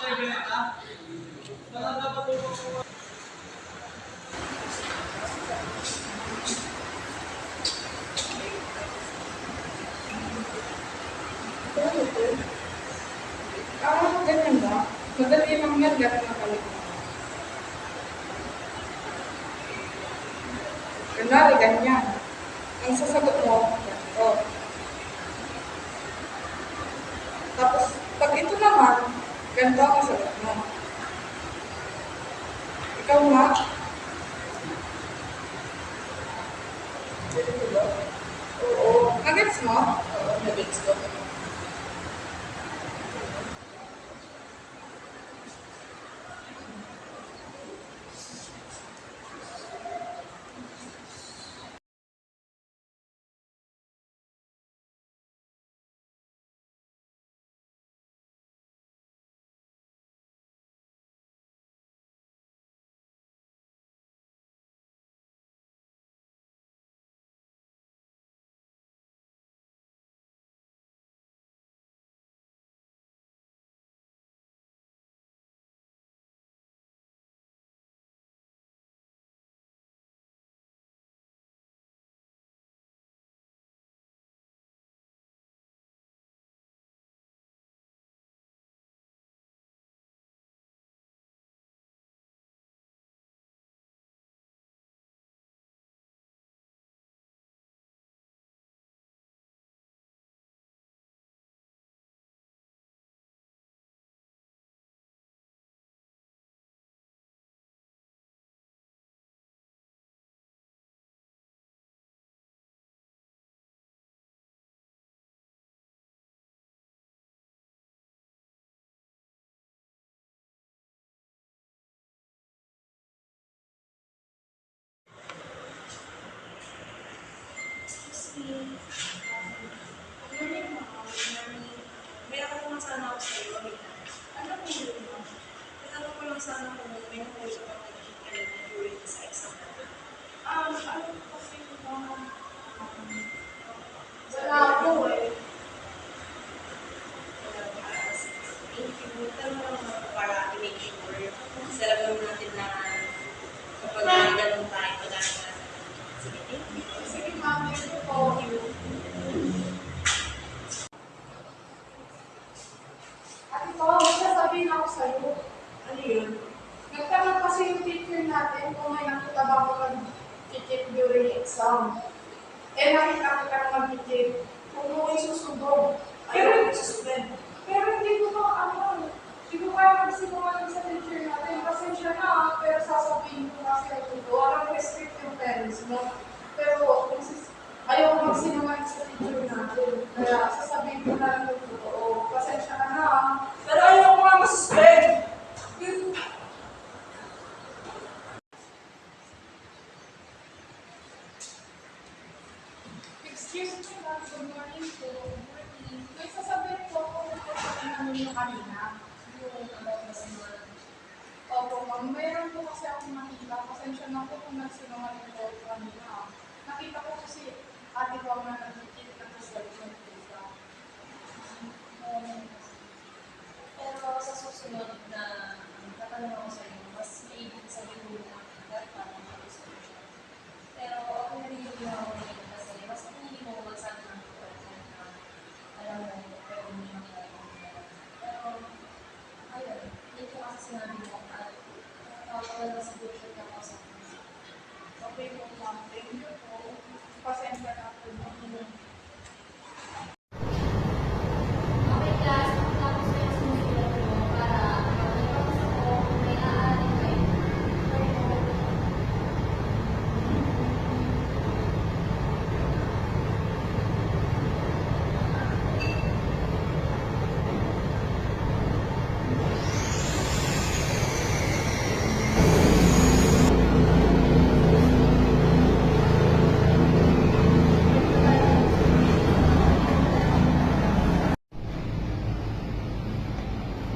Ganyan ba? Madali lang yan, gano'n na pala. Kunwari, ganyan. Ang sasagot mo, ganito. Tapos, pag ito naman, ganito ang sagot mo. Ikaw nga. Oo. Nagets mo? Oo, nagets ko. Meron naman sana ako sa iyo. Ano po yun, ma'am? Tatanong ko lang sana kung may nakuha pa kayo during sa exam. Ano po kasi yung mga Wala po eh. thank you. Tanong lang naman para i-make sure. Kasi alam naman natin na kapag ganun tayo, pag-aaral. Sige, thank you. Sige ma'am, thank you po. At ito, may sasabihin ako sa'yo. Ano yun? Nagtanong kasi yung teacher natin kung may nakita ba ako mag-cheat during exam. Eh, nakita kita na mag-cheat. Kung mo isusubog. Ayun, suspend. Pero hindi ko hindi ko kaya magsinungaling sa teacher natin. Pasensya na, pero sasabihin ko kasi ang totoo. Walang respect yung parents mo. Pero ayaw ko magsinungaling sa teacher natin. Kaya sasabihin ko na lang yung totoo. Pasensya ka na. Pero ayaw ko nga masuspend. Excuse me, ma'am. Good morning po. Good morning. May sasabihin po ako kung ano niyo kanina. Yung about the summer. Opo, ma'am. Mayroon po kasi ako nakita. Pasensya na po kung nagsinungaling po ako kanina. Nakita ko kasi ate ko ang nag-cheat na sa cellphone ko. Pero sa susunod na tatanong ako sa iyo, mas maibig sabihin mo na agad para makagusto mo siya. Pero ako narinig ako ngayon kasi mas pinili mo wag sana ng person na alam mo, pwede mo siyang gagawin. Pero, ayun, hindi ko kasi sinabi mo at wala sa future ka pa sa akin. Okay po, ma'am. Thank you po. Pasensya na po. Okay, class. Tapos na yung sinusulat mo para magpapasa ko kung may aaring kayo.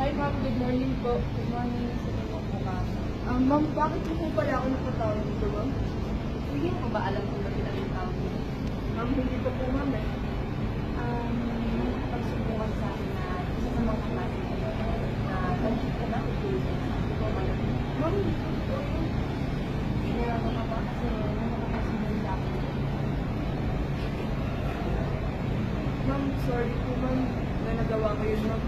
Hi ma'am, good morning po. Good morning sa inyo po ma'am. Ma'am, bakit po pala ako napatawag dito ma'am? Hindi mo ba alam kung bakit ang tawag mo? Ma'am, hindi ko po ma'am eh. May pagsubukan sa akin na isa sa mga klase na nag-cheat ka ma'am. Sorry po, ma'am, na nagawa ko yun, ma'am.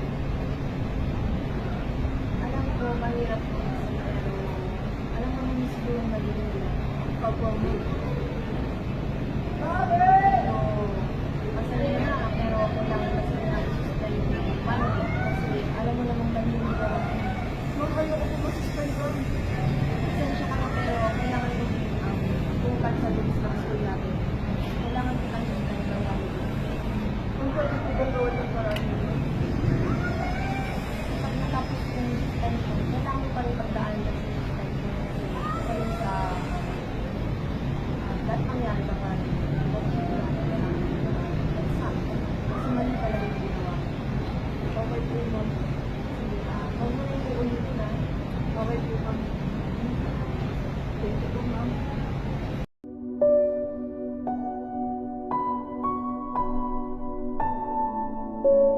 Alam ko, mahirap po kasi, pero alam mo naman siguro ang mali nila. Opo, ma'am. So, masaya na, pero kailangan kasi natin sustayin na paano din. Kasi alam mo namang mali nila. Ma'am, ayoko po masuspend, ma'am. Pasensya ka na, pero kailangan ko bukal sa lumis ng school natin. Kailangan ko kang sustayin ng mali. Ma'am, pwede po ba gawin ng paraan, ma'am? Pag natapos yung suspension, kailangan mo pa rin pagdaan ng suspension kasi kayo sa lahat nangyari ka pa rin. Kasi mali pala yung ginawa. Okay po, ma'am. Sige, huwag mo rin uulitin na. Okay po, ma'am. Thank you po, ma'am. Thank